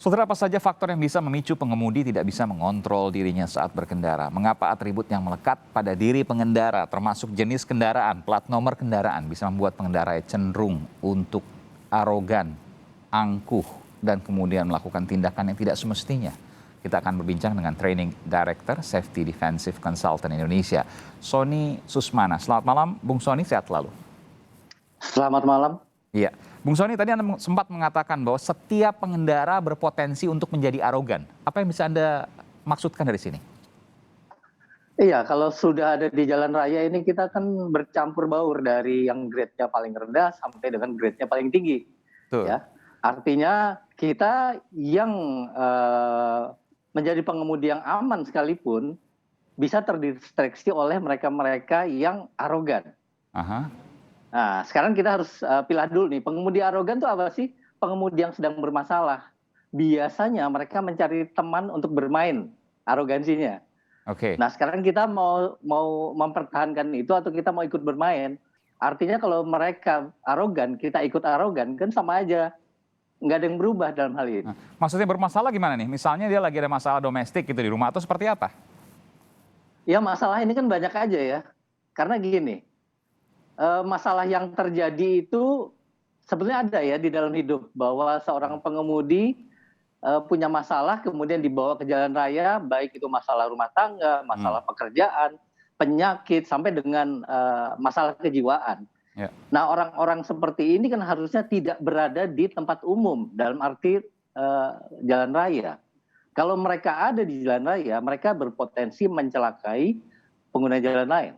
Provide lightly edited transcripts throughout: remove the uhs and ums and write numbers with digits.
Saudara, apa saja faktor yang bisa memicu pengemudi tidak bisa mengontrol dirinya saat berkendara? Mengapa atribut yang melekat pada diri pengendara, termasuk jenis kendaraan, plat nomor kendaraan, bisa membuat pengendara cenderung untuk arogan, angkuh, dan kemudian melakukan tindakan yang tidak semestinya? Kita akan berbincang dengan Training Director Safety Defensive Consultant Indonesia, Sony Susmana. Selamat malam, Bung Sony, sehat selalu. Selamat malam. Iya, Bung Sony, tadi Anda sempat mengatakan bahwa setiap pengendara berpotensi untuk menjadi arogan. Apa yang bisa Anda maksudkan dari sini? Iya, kalau sudah ada di jalan raya ini kita kan bercampur baur dari yang grade-nya paling rendah sampai dengan grade-nya paling tinggi. Tuh. Ya, artinya kita yang menjadi pengemudi yang aman sekalipun bisa terdistraksi oleh mereka-mereka yang arogan. Aha. Nah, sekarang kita harus pilah dulu nih, pengemudi arogan itu apa sih? Pengemudi yang sedang bermasalah. Biasanya mereka mencari teman untuk bermain arogansinya. Oke. Nah, sekarang kita mau mempertahankan itu atau kita mau ikut bermain. Artinya kalau mereka arogan, kita ikut arogan, kan sama aja. Nggak ada yang berubah dalam hal ini. Nah, maksudnya bermasalah gimana nih? Misalnya dia lagi ada masalah domestik gitu di rumah atau seperti apa? Ya, masalah ini kan banyak aja ya. Karena gini, masalah yang terjadi itu sebenarnya ada ya di dalam hidup. Bahwa seorang pengemudi punya masalah kemudian dibawa ke jalan raya, baik itu masalah rumah tangga, masalah pekerjaan, penyakit, sampai dengan masalah kejiwaan. Ya. Nah, orang-orang seperti ini kan harusnya tidak berada di tempat umum, dalam arti jalan raya. Kalau mereka ada di jalan raya, mereka berpotensi mencelakai pengguna jalan lain.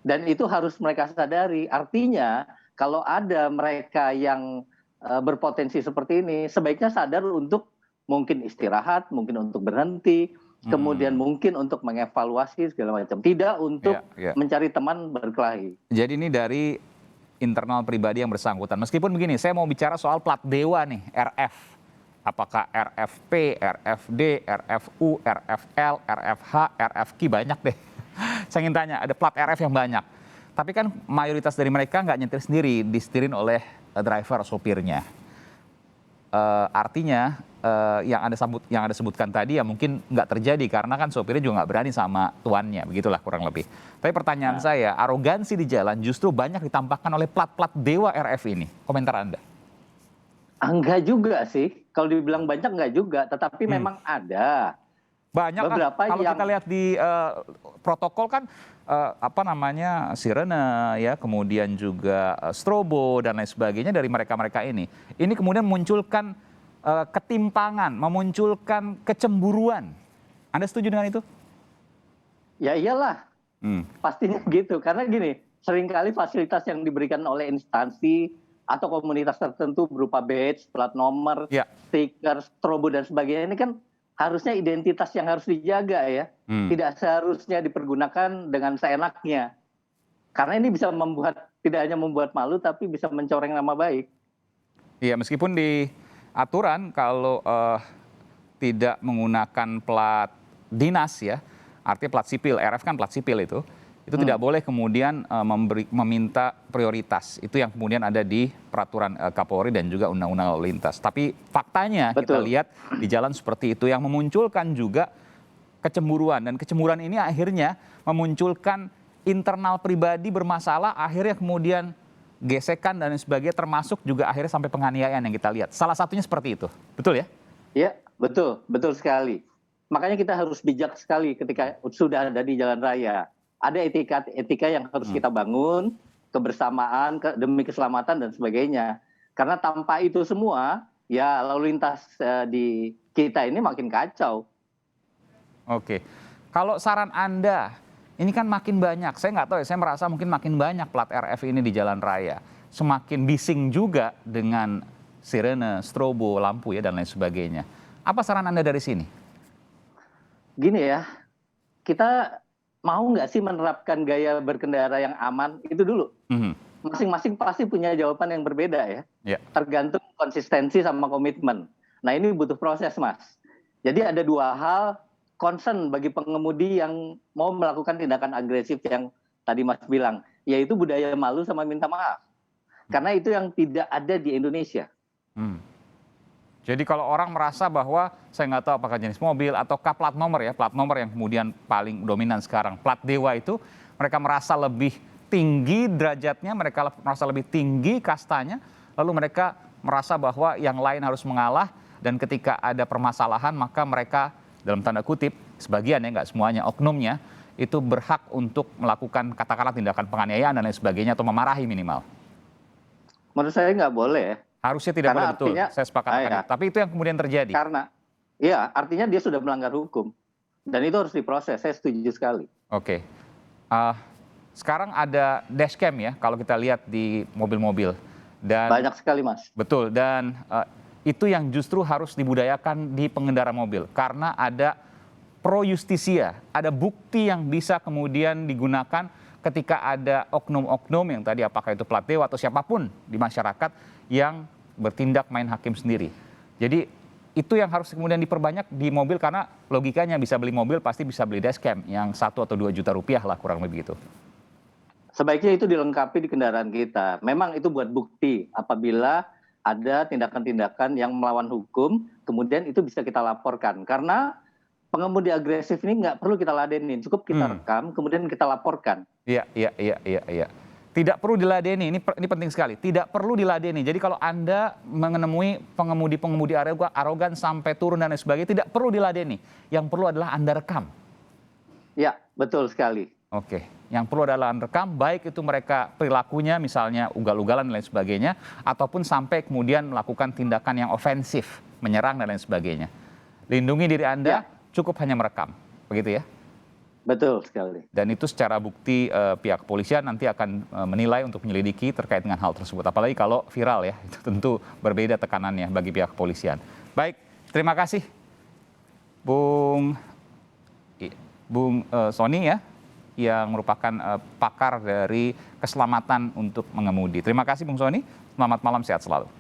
Dan itu harus mereka sadari. Artinya, kalau ada mereka yang berpotensi seperti ini, sebaiknya sadar untuk mungkin istirahat, mungkin untuk berhenti, kemudian mungkin untuk mengevaluasi segala macam. Tidak untuk mencari teman berkelahi. Jadi ini dari internal pribadi yang bersangkutan. Meskipun begini, saya mau bicara soal plat dewa nih, RF. Apakah RFP, RFD, RFU, RFL, RFH, RFQ, banyak deh. Saya ingin tanya, ada plat RF yang banyak. Tapi kan mayoritas dari mereka nggak nyetir sendiri, disetirin oleh driver, sopirnya. Artinya yang Anda sebutkan tadi ya mungkin nggak terjadi karena kan sopirnya juga nggak berani sama tuannya, begitulah kurang lebih. Tapi pertanyaan saya, arogansi di jalan justru banyak ditampakkan oleh plat-plat dewa RF ini. Komentar Anda? Enggak juga sih, kalau dibilang banyak enggak juga, tetapi memang ada. Banyak beberapa kalau yang kita lihat di protokol kan sirene ya, kemudian juga strobo dan lain sebagainya dari mereka-mereka ini. Ini kemudian memunculkan ketimpangan, memunculkan kecemburuan. Anda setuju dengan itu? Ya iyalah, pastinya gitu. Karena gini, seringkali fasilitas yang diberikan oleh instansi atau komunitas tertentu berupa badge, plat nomor, stiker, strobo dan sebagainya ini kan harusnya identitas yang harus dijaga ya. Tidak seharusnya dipergunakan dengan seenaknya. Karena ini bisa membuat, tidak hanya membuat malu, tapi bisa mencoreng nama baik. Iya, meskipun di aturan kalau tidak menggunakan plat dinas ya, artinya plat sipil, RF kan plat sipil itu tidak boleh kemudian meminta prioritas. Itu yang kemudian ada di peraturan Kapolri dan juga Undang-Undang Lalu Lintas. Tapi faktanya kita lihat di jalan seperti itu yang memunculkan juga kecemburuan. Dan kecemburuan ini akhirnya memunculkan internal pribadi bermasalah, akhirnya kemudian gesekan dan sebagainya, termasuk juga akhirnya sampai penganiayaan yang kita lihat. Salah satunya seperti itu, betul ya? Iya, betul, betul sekali. Makanya kita harus bijak sekali ketika sudah ada di jalan raya. Ada etika yang harus kita bangun, kebersamaan demi keselamatan dan sebagainya. Karena tanpa itu semua, ya lalu lintas di kita ini makin kacau. Oke, kalau saran Anda, ini kan makin banyak, saya nggak tahu ya, saya merasa mungkin makin banyak plat RF ini di jalan raya. Semakin bising juga dengan sirene, strobo, lampu ya dan lain sebagainya. Apa saran Anda dari sini? Gini ya, kita mau nggak sih menerapkan gaya berkendara yang aman? Itu dulu. Masing-masing pasti punya jawaban yang berbeda ya. Tergantung konsistensi sama komitmen. Nah ini butuh proses Mas. Jadi ada dua hal concern bagi pengemudi yang mau melakukan tindakan agresif yang tadi Mas bilang. Yaitu budaya malu sama minta maaf. Karena itu yang tidak ada di Indonesia. Jadi kalau orang merasa bahwa saya nggak tahu apakah jenis mobil ataukah plat nomor ya, plat nomor yang kemudian paling dominan sekarang, plat dewa itu mereka merasa lebih tinggi derajatnya, mereka merasa lebih tinggi kastanya, lalu mereka merasa bahwa yang lain harus mengalah dan ketika ada permasalahan maka mereka dalam tanda kutip sebagian ya nggak semuanya oknumnya itu berhak untuk melakukan katakanlah tindakan penganiayaan dan lain sebagainya atau memarahi minimal. Menurut saya nggak boleh ya. Harusnya tidak Karena boleh, betul. artinya, Saya sepakat dengan ya, itu. Tapi itu yang kemudian terjadi. karena ya artinya dia sudah melanggar hukum dan itu harus diproses. Saya setuju sekali. Oke. Sekarang ada dashcam ya kalau kita lihat di mobil-mobil. Dan Banyak sekali, Mas. betul, dan itu yang justru harus dibudayakan di pengendara mobil karena ada pro justisia, ada bukti yang bisa kemudian digunakan ketika ada oknum-oknum yang tadi apakah itu plat dewa atau siapapun di masyarakat yang bertindak main hakim sendiri. Jadi itu yang harus kemudian diperbanyak di mobil karena logikanya bisa beli mobil pasti bisa beli dashcam yang 1 atau 2 juta rupiah lah kurang lebih gitu. Sebaiknya itu dilengkapi di kendaraan kita. Memang itu buat bukti apabila ada tindakan-tindakan yang melawan hukum, kemudian itu bisa kita laporkan. Karena pengemudi agresif ini nggak perlu kita ladenin, cukup kita rekam, kemudian kita laporkan. Iya. Tidak perlu diladeni, ini penting sekali. Tidak perlu diladeni. Jadi kalau Anda menemui pengemudi-pengemudi arogan sampai turun dan lain sebagainya, tidak perlu diladeni. Yang perlu adalah Anda rekam. Ya, betul sekali. Oke, yang perlu adalah Anda rekam, baik itu mereka perilakunya misalnya ugal-ugalan dan lain sebagainya, ataupun sampai kemudian melakukan tindakan yang ofensif, menyerang dan lain sebagainya. Lindungi diri Anda, cukup hanya merekam, begitu ya? Betul sekali. Dan itu secara bukti pihak kepolisian nanti akan menilai untuk menyelidiki terkait dengan hal tersebut. Apalagi kalau viral ya, itu tentu berbeda tekanannya bagi pihak kepolisian. Baik, terima kasih Bung Sony ya, yang merupakan pakar dari keselamatan untuk mengemudi. Terima kasih Bung Sony, selamat malam, sehat selalu.